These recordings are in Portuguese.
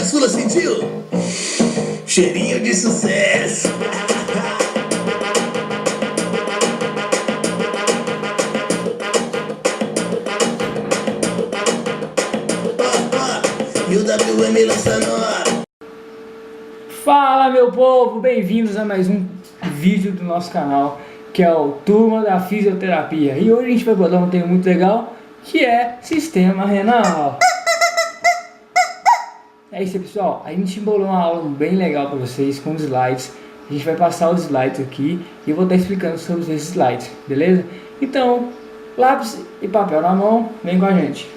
caçula sentiu? Cheirinho de sucesso. E o WM lançando a... Fala, meu povo, bem-vindos a mais um vídeo do nosso canal, que é o Turma da Fisioterapia. E hoje a gente vai abordar um tema muito legal, que é sistema renal. É isso aí, pessoal, a gente embolou uma aula bem legal para vocês com slides. A gente vai passar os slides aqui e eu vou estar explicando sobre esses slides, beleza? Então, lápis e papel na mão, vem com a gente.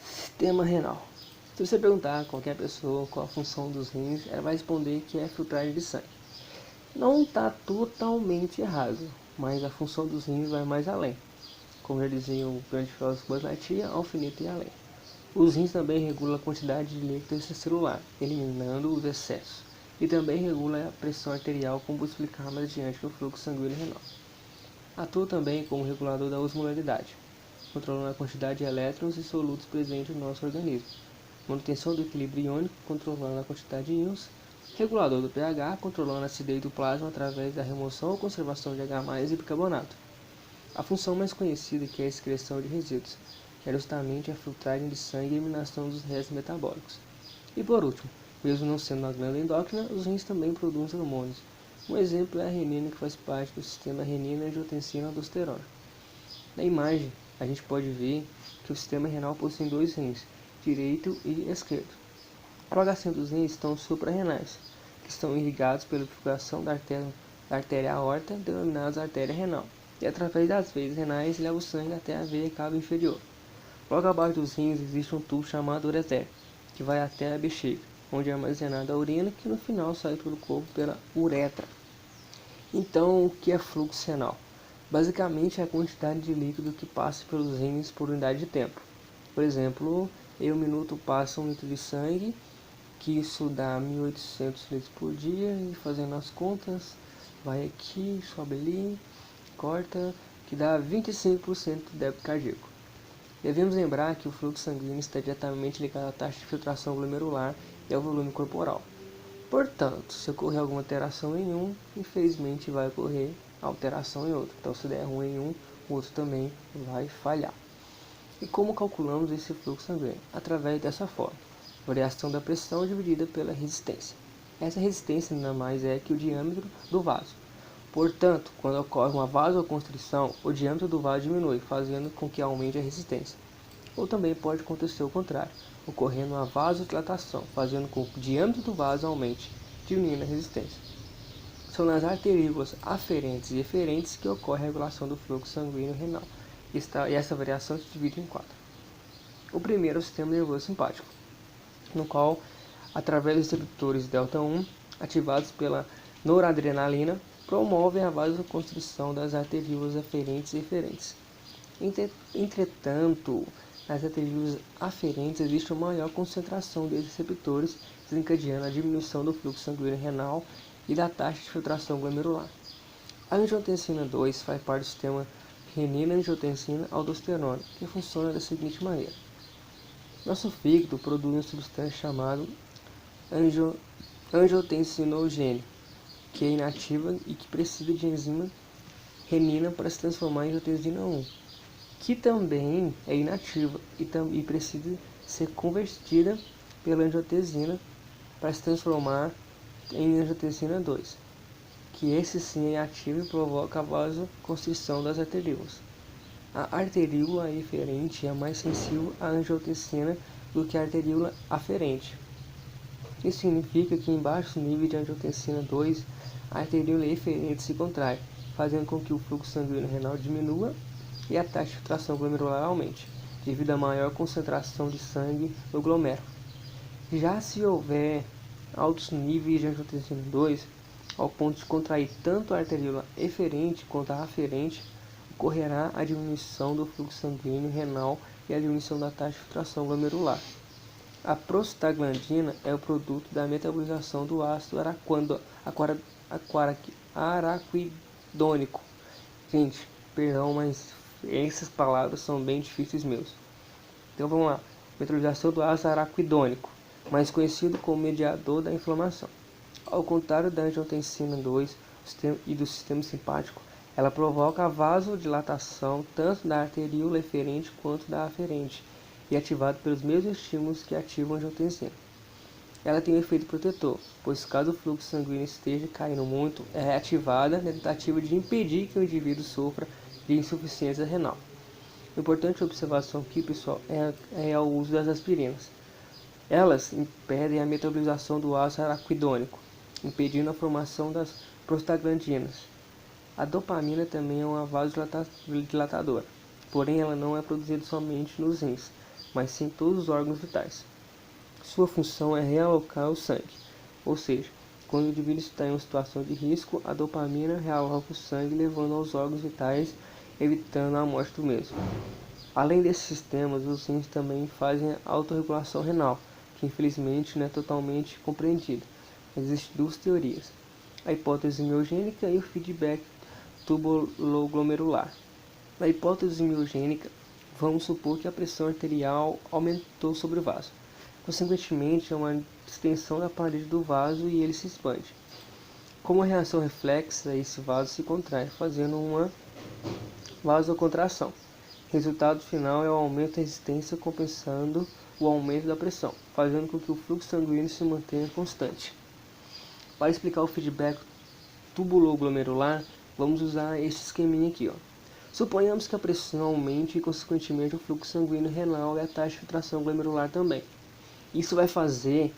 Sistema renal. Se você perguntar a qualquer pessoa qual a função dos rins, ela vai responder que é filtragem de sangue. Não está totalmente errado, mas a função dos rins vai mais além. Como já dizia o grande filósofo Buzz Lightyear, ao infinito e além. Os rins também regulam a quantidade de líquido extracelular, eliminando os excessos. E também regula a pressão arterial, como vou explicar mais adiante no fluxo sanguíneo renal. Atua também como regulador da osmolaridade, controlando a quantidade de elétrons e solutos presentes no nosso organismo. Manutenção do equilíbrio iônico, controlando a quantidade de íons. Regulador do pH, controlando a acidez do plasma através da remoção ou conservação de H+, e bicarbonato. A função mais conhecida, que é a excreção de resíduos, que é justamente a filtragem de sangue e eliminação dos restos metabólicos. E por último, mesmo não sendo uma glândula endócrina, os rins também produzem hormônios. Um exemplo é a renina, que faz parte do sistema renina-angiotensina-aldosterona. Na imagem, a gente pode ver que o sistema renal possui dois rins, direito e esquerdo. O bagacinho dos rins estão suprarrenais, que estão irrigados pela bifurcação da artéria aorta, denominada artéria renal, e através das veias renais leva o sangue até a veia cava inferior. Logo abaixo dos rins existe um tubo chamado ureter, que vai até a bexiga, onde é armazenada a urina, que no final sai pelo corpo pela uretra. Então, o que é fluxo renal? Basicamente é a quantidade de líquido que passa pelos rins por unidade de tempo. Por exemplo, em um minuto passa 1 litro de sangue, que isso dá 1.800 litros por dia, e fazendo as contas, vai aqui, sobe ali, corta, que dá 25% do débito cardíaco. Devemos lembrar que o fluxo sanguíneo está diretamente ligado à taxa de filtração glomerular e ao volume corporal. Portanto, se ocorrer alguma alteração em um, infelizmente vai ocorrer alteração em outro. Então, se der ruim em um, o outro também vai falhar. E como calculamos esse fluxo sanguíneo? Através dessa forma: variação da pressão dividida pela resistência. Essa resistência nada mais é que o diâmetro do vaso. Portanto, quando ocorre uma vasoconstrição, o diâmetro do vaso diminui, fazendo com que aumente a resistência. Ou também pode acontecer o contrário, ocorrendo uma vasodilatação, fazendo com que o diâmetro do vaso aumente, diminuindo a resistência. São nas arteríolas aferentes e eferentes que ocorre a regulação do fluxo sanguíneo renal. E essa variação se divide em quatro. O primeiro é o sistema nervoso simpático, no qual, através dos receptores delta-1, ativados pela noradrenalina, promovem a vasoconstrição das arteríolas aferentes e eferentes. Entretanto, nas arteríolas aferentes existe uma maior concentração desses receptores, desencadeando a diminuição do fluxo sanguíneo renal e da taxa de filtração glomerular. A angiotensina 2 faz parte do sistema renina-angiotensina-aldosterona, que funciona da seguinte maneira. Nosso fígado produz uma substância chamada angiotensinogênio, que é inativa e que precisa de enzima renina para se transformar em angiotensina 1, que também é inativa e precisa ser convertida pela angiotensina para se transformar em angiotensina 2, que esse sim é ativo e provoca a vasoconstrição das arteríolas. A arteríola eferente é mais sensível à angiotensina do que a arteríola aferente. Isso significa que em baixos níveis de angiotensina 2, a arteríola eferente se contrai, fazendo com que o fluxo sanguíneo renal diminua e a taxa de filtração glomerular aumente, devido à maior concentração de sangue no glomérulo. Já se houver altos níveis de angiotensina 2, ao ponto de contrair tanto a arteríola eferente quanto a aferente, ocorrerá a diminuição do fluxo sanguíneo renal e a diminuição da taxa de filtração glomerular. A prostaglandina é o produto da metabolização do ácido araquidônico. Gente, perdão, mas essas palavras são bem difíceis mesmo. Então vamos lá. Metabolização do ácido araquidônico. mais conhecido como mediador da inflamação. Ao contrário da angiotensina 2 e do sistema simpático, ela provoca a vasodilatação tanto da arteríola eferente quanto da aferente e é ativada pelos mesmos estímulos que ativam a angiotensina. Ela tem um efeito protetor, pois caso o fluxo sanguíneo esteja caindo muito, é reativada na tentativa de impedir que o indivíduo sofra de insuficiência renal. Importante observação aqui, pessoal, é o uso das aspirinas. Elas impedem a metabolização do ácido araquidônico, impedindo a formação das prostaglandinas. A dopamina também é uma vasodilatadora, porém ela não é produzida somente nos rins, mas sim em todos os órgãos vitais. Sua função é realocar o sangue, ou seja, quando o indivíduo está em uma situação de risco, a dopamina realoca o sangue levando aos órgãos vitais, evitando a morte do mesmo. Além desses sistemas, os rins também fazem a autorregulação renal, que infelizmente não é totalmente compreendida. Existem duas teorias, a hipótese miogênica e o feedback tubuloglomerular. Na hipótese miogênica, vamos supor que a pressão arterial aumentou sobre o vaso. Consequentemente, é uma extensão da parede do vaso e ele se expande. Como reação reflexa, esse vaso se contrai, fazendo uma vasocontração. O resultado final é o aumento da resistência compensando o aumento da pressão, fazendo com que o fluxo sanguíneo se mantenha constante. Para explicar o feedback tubuloglomerular, vamos usar esse esqueminha aqui. Suponhamos que a pressão aumente e, consequentemente, o fluxo sanguíneo renal e a taxa de filtração glomerular também. Isso vai fazer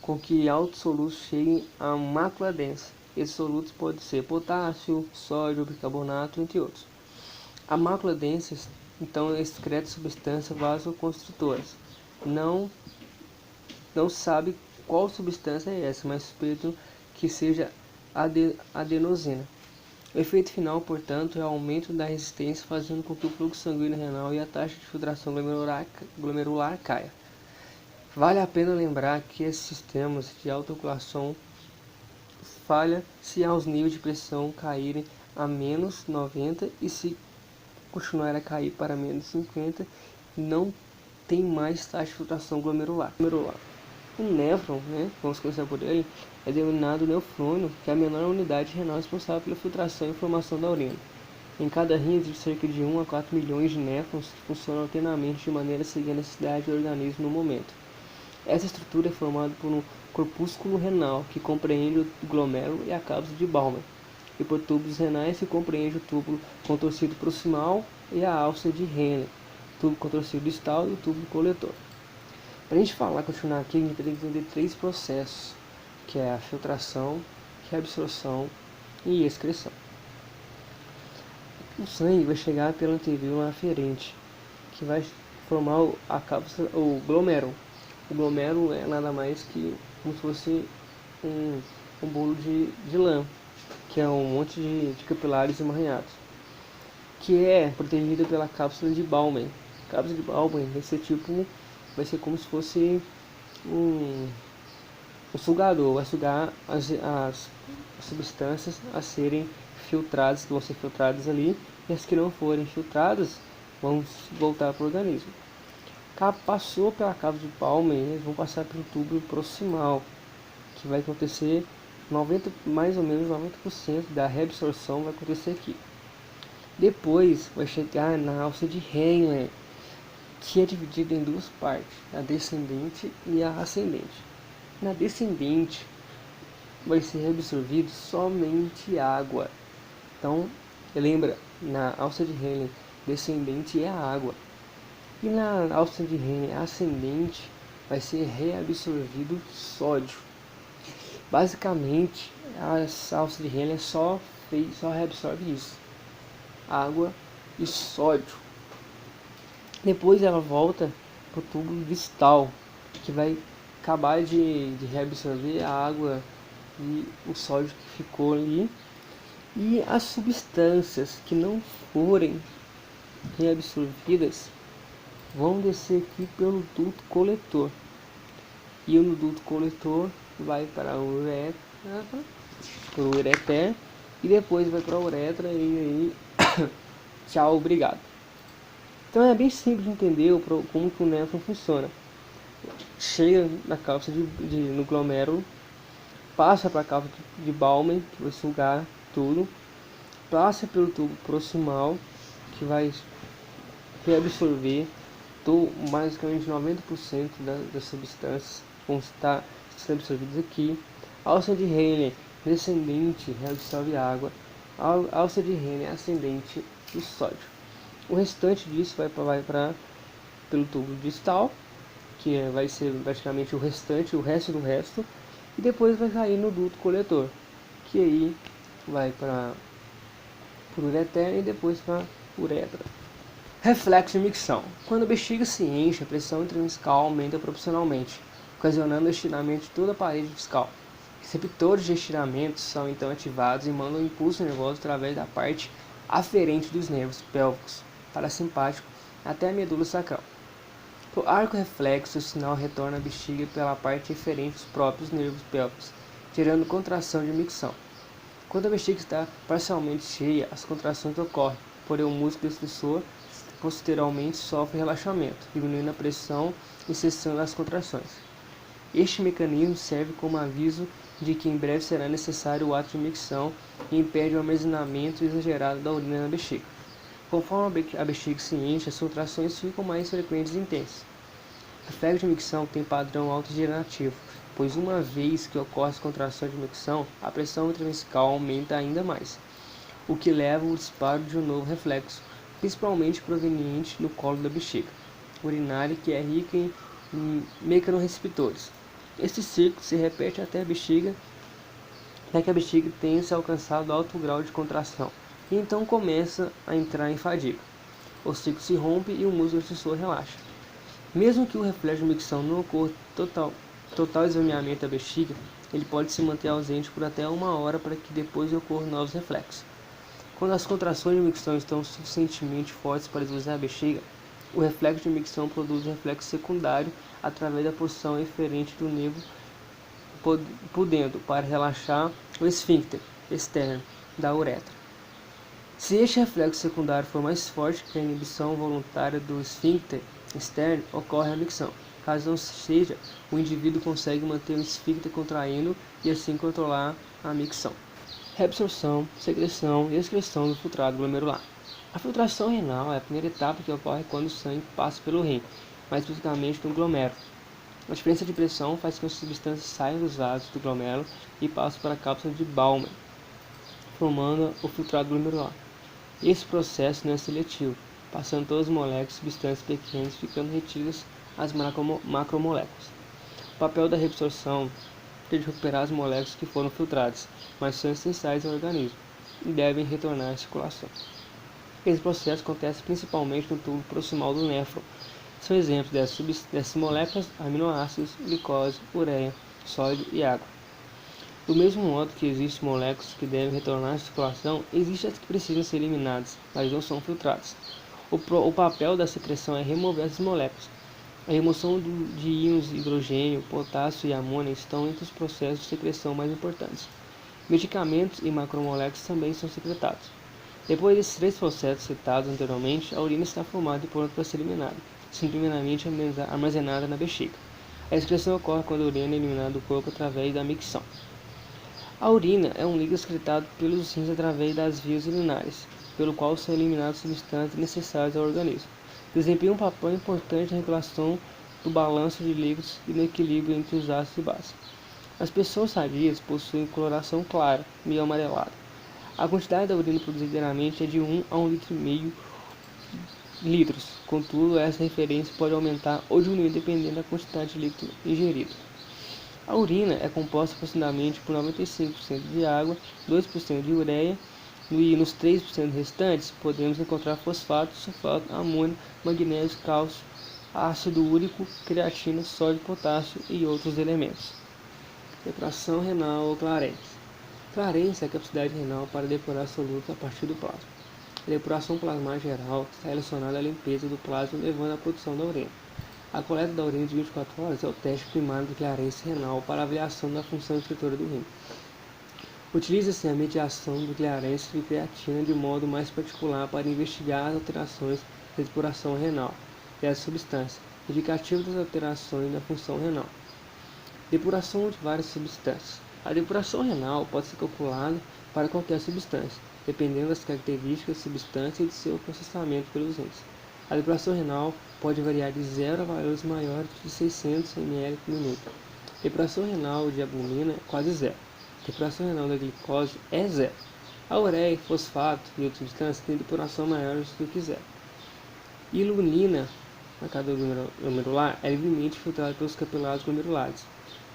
com que altos solutos cheguem à mácula densa. Esses solutos podem ser potássio, sódio, bicarbonato, entre outros. A mácula densa, então, excreta substâncias vasoconstritoras. Não sabe qual substância é essa, mas suspeito que seja adenosina. O efeito final, portanto, é o aumento da resistência, fazendo com que o fluxo sanguíneo renal e a taxa de filtração glomerular caia. Vale a pena lembrar que esses sistemas de autoclação falham se aos níveis de pressão caírem a menos 90 e se continuar a cair para menos 50, não tem mais taxa de filtração glomerular. O néfron, vamos começar por ele, é denominado nefrônio, que é a menor unidade renal responsável pela filtração e formação da urina. Em cada rim existe cerca de 1 a 4 milhões de néfrons que funcionam alternamente de maneira a seguir a necessidade do organismo no momento. Essa estrutura é formada por um corpúsculo renal, que compreende o glomérulo e a cápsula de Bowman, e por túbulos renais, que compreende o túbulo contorcido proximal e a alça de Henle, tubo contorcido distal e o túbulo coletor. Para a gente continuar aqui, a gente tem que entender 3 processos, que é a filtração, reabsorção e excreção. O sangue vai chegar pela anteríola aferente, que vai formar a cápsula, o glomérulo. O glomérulo é nada mais que como se fosse um bolo de lã, que é um monte de capilares emaranhados, que é protegida pela cápsula de Bowman. A cápsula de Bowman vai ser como se fosse um sugador, vai sugar as substâncias a serem filtradas, que vão ser filtradas ali, e as que não forem filtradas vão voltar para o organismo. Passou pela cápsula de Bowman, eles vão passar pelo túbulo proximal, que vai acontecer mais ou menos 90% da reabsorção vai acontecer aqui. Depois vai chegar na alça de Henle, que é dividida em 2 partes, a descendente e a ascendente. Na descendente vai ser reabsorvido somente água. Então, lembra, na alça de Henle descendente é a água. E na alça de Henle ascendente vai ser reabsorvido sódio. Basicamente, a alça de Henle só reabsorve isso, água e sódio. Depois ela volta para o túbulo distal, que vai acabar de reabsorver a água e o sódio que ficou ali. E as substâncias que não forem reabsorvidas vão descer aqui pelo duto coletor. E no duto coletor vai para o ureter, e depois vai para a uretra e aí tchau, obrigado. Então é bem simples de entender como que o néfron funciona. chega na cápsula no glomérulo, passa para a cápsula de Bowman, que vai sugar tudo, passa pelo tubo proximal, que vai reabsorver basicamente 90% das substâncias vão estar sendo absorvidas aqui. A alça de Henle descendente reabsorve água, a alça de Henle ascendente o sódio. O restante disso vai pelo tubo distal, que vai ser praticamente o resto do resto, e depois vai cair no duto coletor, que aí vai para o ureter e depois para a uretra. Reflexo de micção. Quando a bexiga se enche, a pressão intramiscal aumenta proporcionalmente, ocasionando o estiramento de toda a parede discal. Receptores de estiramentos são então ativados e mandam um impulso nervoso através da parte aferente dos nervos pélvicos, parasimpático, até a medula sacral. Por arco reflexo, o sinal retorna à bexiga pela parte eferente dos próprios nervos pélvicos, gerando contração de micção. Quando a bexiga está parcialmente cheia, as contrações ocorrem, porém o músculo extensor posteriormente sofre relaxamento, diminuindo a pressão e cessando as contrações. Este mecanismo serve como aviso de que em breve será necessário o ato de micção e impede o armazenamento exagerado da urina na bexiga. Conforme a bexiga se enche, as contrações ficam mais frequentes e intensas. O reflexo de micção tem padrão autogenerativo, pois uma vez que ocorre as contrações de micção, a pressão intramiscal aumenta ainda mais, o que leva ao disparo de um novo reflexo, principalmente proveniente do colo da bexiga urinária, que é rica em mecanorreceptores. Este ciclo se repete até que a bexiga tenha se alcançado alto grau de contração, e então começa a entrar em fadiga. O ciclo se rompe e o músculo extensor relaxa. Mesmo que o reflexo de micção não ocorra total esvaziamento da bexiga, ele pode se manter ausente por até 1 hora para que depois ocorram novos reflexos. Quando as contrações de micção estão suficientemente fortes para esvaziar a bexiga, o reflexo de micção produz um reflexo secundário através da porção eferente do nervo pudendo para relaxar o esfíncter externo da uretra. Se este reflexo secundário for mais forte que a inibição voluntária do esfíncter externo, ocorre a micção. Caso não seja, o indivíduo consegue manter o esfíncter contraindo e assim controlar a micção. Reabsorção, secreção e excreção do filtrado glomerular. A filtração renal é a primeira etapa que ocorre quando o sangue passa pelo rim, mais especificamente no glomérulo. A diferença de pressão faz com que as substâncias saiam dos vasos do glomérulo e passem para a cápsula de Bowman, formando o filtrado glomerular. Esse processo não é seletivo, passando todas as moléculas e substâncias pequenas, ficando retidas as macromoléculas. O papel da reabsorção é de recuperar as moléculas que foram filtradas, mas são essenciais ao organismo e devem retornar à circulação. Esse processo acontece principalmente no tubo proximal do néfron. São exemplos dessas moléculas aminoácidos, glicose, ureia, sódio e água. Do mesmo modo que existem moléculas que devem retornar à circulação, existem as que precisam ser eliminadas, mas não são filtradas. O papel da secreção é remover essas moléculas. A remoção de íons de hidrogênio, potássio e amônia estão entre os processos de secreção mais importantes. Medicamentos e macromoléculas também são secretados. Depois desses 3 processos citados anteriormente, a urina está formada e pronta para ser eliminada, sendo primeiramente armazenada na bexiga. A excreção ocorre quando a urina é eliminada do corpo através da micção. A urina é um líquido excretado pelos rins através das vias urinárias, pelo qual são eliminadas substâncias necessárias ao organismo. Desempenha um papel importante na regulação do balanço de líquidos e no equilíbrio entre os ácidos e bases. As pessoas sadias possuem coloração clara, meio amarelada. A quantidade da urina produzida diariamente é de 1 a 1,5 litros. Contudo, essa referência pode aumentar ou diminuir dependendo da quantidade de líquido ingerido. A urina é composta aproximadamente por 95% de água, 2% de ureia, e nos 3% restantes podemos encontrar fosfato, sulfato, amônio, magnésio, cálcio, ácido úrico, creatina, sódio, potássio e outros elementos. Depuração renal ou clarência. Clarência é a capacidade renal para depurar solutos a partir do plasma. A depuração plasmática geral está relacionada à limpeza do plasma, levando à produção da urina. A coleta da urina de 24 horas é o teste primário de clarência renal para avaliação da função excretora do rim. Utiliza-se a mediação de clarência de creatina de modo mais particular para investigar as alterações da depuração renal dessa substância, indicativo das alterações na função renal. Depuração de várias substâncias. A depuração renal pode ser calculada para qualquer substância, dependendo das características da substância e de seu processamento pelos rins. A depuração renal pode variar de 0 a valores maiores de 600 ml por minuto. Depuração renal de albumina é quase zero. Depuração renal da glicose é zero. A ureia, fosfato e outras substâncias têm depuração maior do que zero. Ilunina, marcador glomerular, é livremente filtrada pelos capilares glomerulares.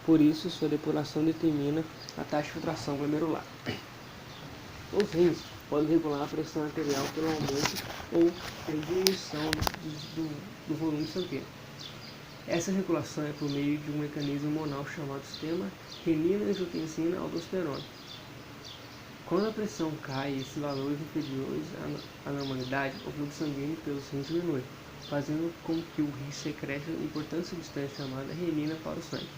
Por isso, sua depuração determina a taxa de filtração glomerular. Os rins podem regular a pressão arterial pelo aumento ou pela diminuição do volume sanguíneo. Essa regulação é por meio de um mecanismo hormonal chamado sistema renina-angiotensina-aldosterona. Quando a pressão cai e esses valores inferiores à normalidade, o fluxo sanguíneo pelos rins diminui, fazendo com que o rim secrete uma importante substância chamada renina para o sangue.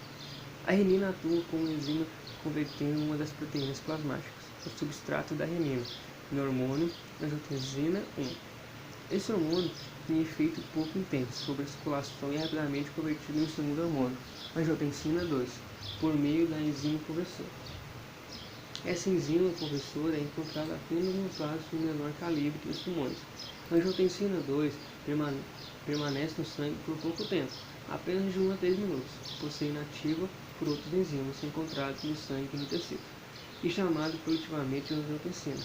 A renina atua como enzima convertendo uma das proteínas plasmáticas, o substrato da renina, no hormônio angiotensina 1. Esse hormônio tem efeito pouco intenso sobre a circulação e é rapidamente convertido em um segundo hormônio, angiotensina 2, por meio da enzima conversora. Essa enzima conversora é encontrada apenas nos vasos de menor calibre que os pulmões. A angiotensina 2 permanece no sangue por pouco tempo, apenas de 1 a 3 minutos, por ser inativa por outros enzimas encontrados no sangue e no tecido, e chamado coletivamente de angiotensina.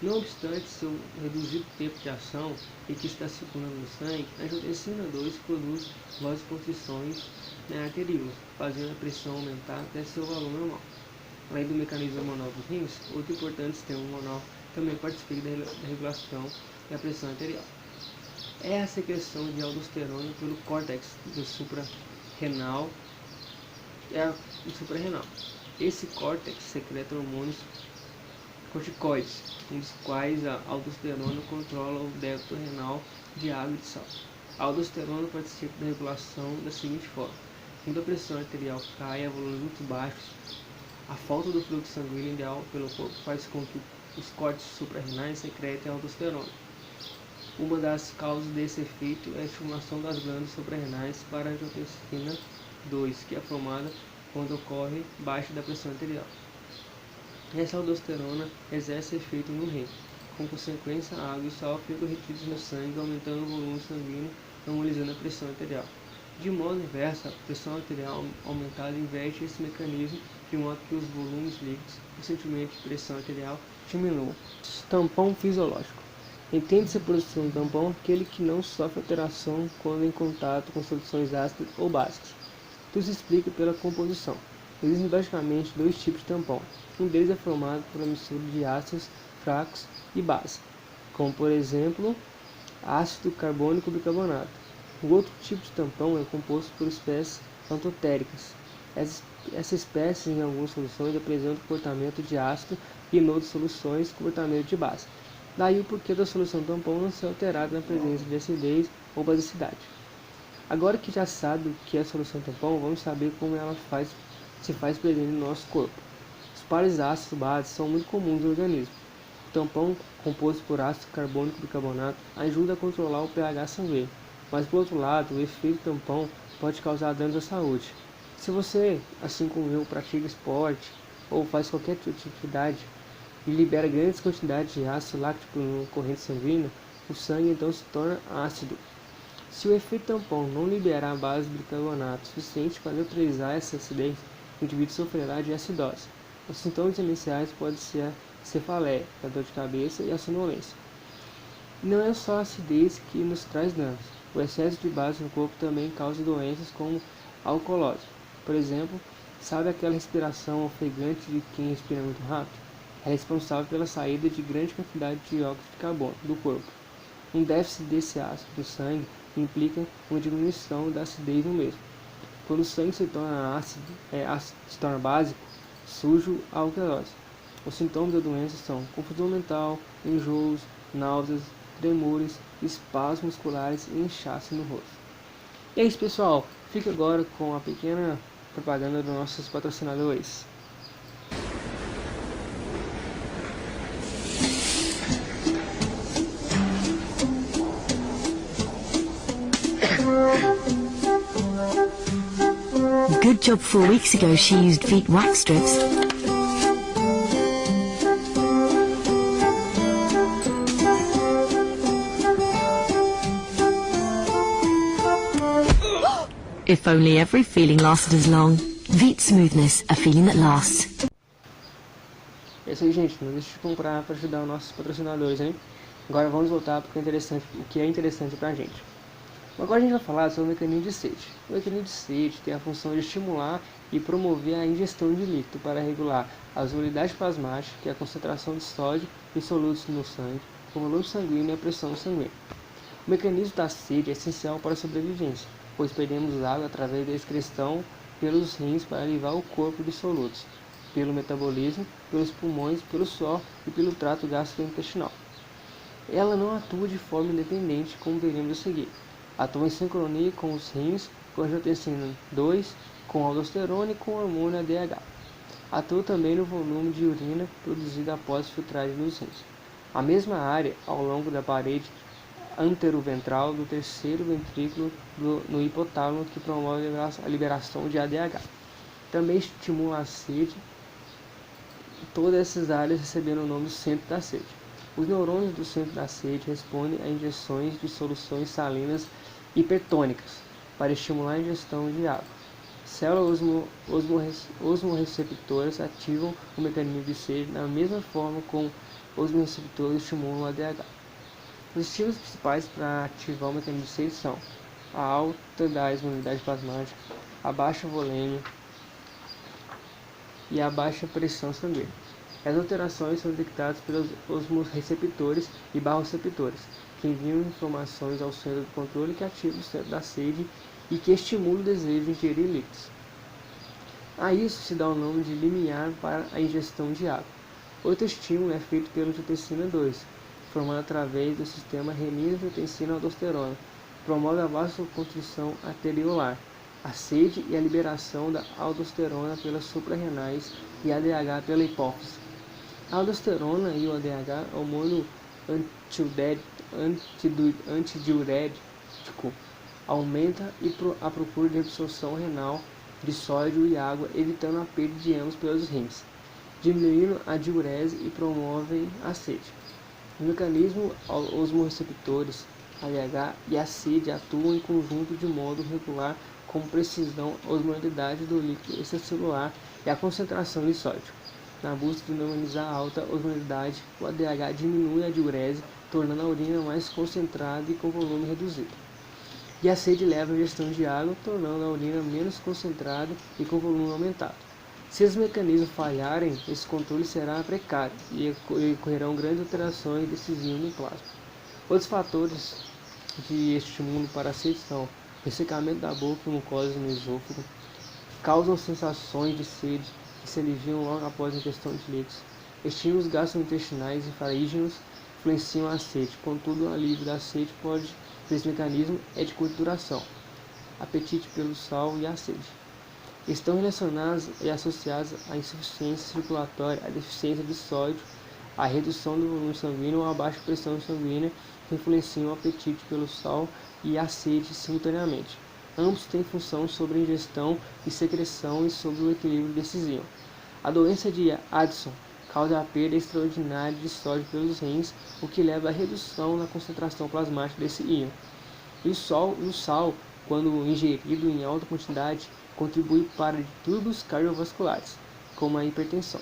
Não obstante seu reduzido tempo de ação e que está circulando no sangue, a angiotensina 2 produz vasoconstrições na arteríola, fazendo a pressão aumentar até seu valor normal. Além do mecanismo hormonal dos rins, outro importante sistema hormonal também participa da regulação da pressão arterial. É a secreção de aldosterona pelo córtex do suprarrenal. Esse córtex secreta hormônios corticoides, um dos quais a aldosterona controla o débito renal de água e de sal. A aldosterona participa da regulação da seguinte forma: quando a pressão arterial cai a valores muito baixos, a falta do fluxo sanguíneo ideal pelo corpo faz com que os córtex suprarrenais secretem a aldosterona. Uma das causas desse efeito é a estimulação das glândulas suprarrenais para a angiotensina 2, que é formada quando ocorre baixa da pressão arterial. Essa aldosterona exerce efeito no rim. Com consequência, a água e o sal ficam retidos no sangue, aumentando o volume sanguíneo, normalizando a pressão arterial. De modo inverso, a pressão arterial aumentada inverte esse mecanismo de modo que os volumes líquidos, consequentemente a pressão arterial, diminuam. Tampão fisiológico. Entende-se por um tampão aquele que não sofre alteração quando em contato com soluções ácidas ou básicas. Tudo se explica pela composição. Existem basicamente dois tipos de tampão. Um deles é formado por uma mistura de ácidos fracos e base, como por exemplo ácido carbônico bicarbonato. O outro tipo de tampão é composto por espécies antotéricas. Essas espécies em algumas soluções apresentam comportamento de ácido e em outras soluções comportamento de base. Daí o porquê da solução tampão não ser alterada na presença de acidez ou basicidade. Agora que já sabe o que é a solução tampão, vamos saber como ela se faz presente no nosso corpo. Os pares ácido-base são muito comuns no organismo. O tampão, composto por ácido carbônico bicarbonato, ajuda a controlar o pH sanguíneo, mas por outro lado, o efeito tampão pode causar danos à saúde. Se você, assim como eu, pratica esporte ou faz qualquer tipo de atividade e libera grandes quantidades de ácido láctico na corrente sanguínea, o sangue então se torna ácido. Se o efeito tampão não liberar a base de bicarbonato suficiente para neutralizar essa acidez, o indivíduo sofrerá de acidose. Os sintomas iniciais podem ser a cefaleia, a dor de cabeça e a sonolência. E não é só a acidez que nos traz danos. O excesso de base no corpo também causa doenças como alcoolose. Por exemplo, sabe aquela respiração ofegante de quem respira muito rápido? É responsável pela saída de grande quantidade de dióxido de carbono do corpo. Um déficit desse ácido no sangue implica uma diminuição da acidez no mesmo. Quando o sangue se torna se torna básico, surge a alcalose. Os sintomas da doença são confusão mental, enjoos, náuseas, tremores, espasmos musculares e inchaço no rosto. E é isso, pessoal. Fica agora com a pequena propaganda dos nossos patrocinadores. Good job 4 weeks ago she used Veet wax strips. If only every feeling lasted as long. Veet Smoothness, a feeling that lasts. É isso aí, gente. Não deixe de comprar para ajudar os nossos patrocinadores, hein? Agora vamos voltar para o que é interessante para a gente. Agora a gente vai falar sobre o mecanismo de sede. O mecanismo de sede tem a função de estimular e promover a ingestão de líquido para regular a osmolaridade plasmática, que é a concentração de sódio em solutos no sangue, o volume sanguíneo e a pressão sanguínea. O mecanismo da sede é essencial para a sobrevivência, pois perdemos água através da excreção pelos rins para aliviar o corpo de solutos, pelo metabolismo, pelos pulmões, pelo suor e pelo trato gastrointestinal. Ela não atua de forma independente, como veremos a seguir. Atua em sincronia com os rins, com angiotensina 2, com aldosterona e com o hormônio ADH. Atua também no volume de urina produzido após filtragem dos rins. A mesma área, ao longo da parede anteroventral do terceiro ventrículo no hipotálamo, que promove a liberação de ADH. Também estimula a sede. Todas essas áreas recebendo o nome do centro da sede. Os neurônios do centro da sede respondem a injeções de soluções salinas hipertônicas para estimular a ingestão de água. Células osmorreceptoras ativam o mecanismo de sede da mesma forma como osmorreceptores estimulam o ADH. Os estímulos principais para ativar o mecanismo de sede são a alta da osmolaridade plasmática, a baixa volêmia e a baixa pressão sanguínea. As alterações são detectadas pelos osmorreceptores e barroreceptores, que enviam informações ao centro do controle, que ativa o centro da sede e que estimula o desejo de ingerir líquidos. A isso se dá o nome de limiar para a ingestão de água. Outro estímulo é feito pela angiotensina 2, formado através do sistema renina-angiotensina-aldosterona, promove a vasoconstrição arteriolar, a sede e a liberação da aldosterona pelas suprarrenais e ADH pela hipófise. A aldosterona e o ADH, hormônio antidiurético, aumenta a procura de absorção renal de sódio e água, evitando a perda de ambos pelos rins, diminuindo a diurese e promovem a sede. O mecanismo osmorreceptores, ADH e a sede atuam em conjunto de modo regular com precisão a osmolaridade do líquido extracelular e a concentração de sódio. Na busca de normalizar a alta osmolaridade, o ADH diminui a diurese, tornando a urina mais concentrada e com volume reduzido. E a sede leva à ingestão de água, tornando a urina menos concentrada e com volume aumentado. Se os mecanismos falharem, esse controle será precário e ocorrerão grandes alterações decisivas no plasma. Outros fatores de estímulo para a sede são ressecamento da boca e mucosa no esôfago, causam sensações de sede que se aliviam logo após a ingestão de líquidos. Estímulos gastrointestinais e farígenos influenciam a sede, contudo, o alívio da sede por esse mecanismo é de curta duração. Apetite pelo sal e a sede estão relacionados e associados à insuficiência circulatória, à deficiência de sódio, à redução do volume sanguíneo ou à baixa pressão sanguínea, que influenciam o apetite pelo sal e a sede simultaneamente. Ambos têm função sobre a ingestão e secreção e sobre o equilíbrio decisivo. A doença de Addison causa a perda extraordinária de sódio pelos rins, o que leva à redução na concentração plasmática desse íon. E o sal, quando ingerido em alta quantidade, contribui para distúrbios cardiovasculares, como a hipertensão.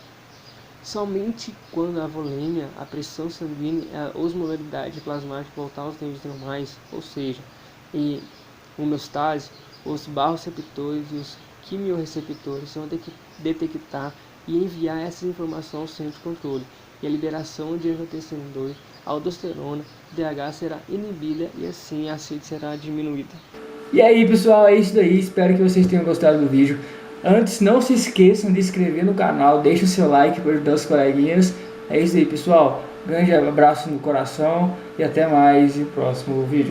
Somente quando a volêmia, a pressão sanguínea e a osmolaridade plasmática voltar aos níveis normais, ou seja, em homeostase, os barroreceptores e os quimiorreceptores vão detectar e enviar essa informação ao centro de controle, e a liberação de angiotensina 2, aldosterona, DH será inibida e assim a sede será diminuída. E aí pessoal, é isso daí, espero que vocês tenham gostado do vídeo. Antes, não se esqueçam de se inscrever no canal, deixe o seu like para ajudar os coleguinhas. É isso aí pessoal, grande abraço no coração e até mais no próximo vídeo.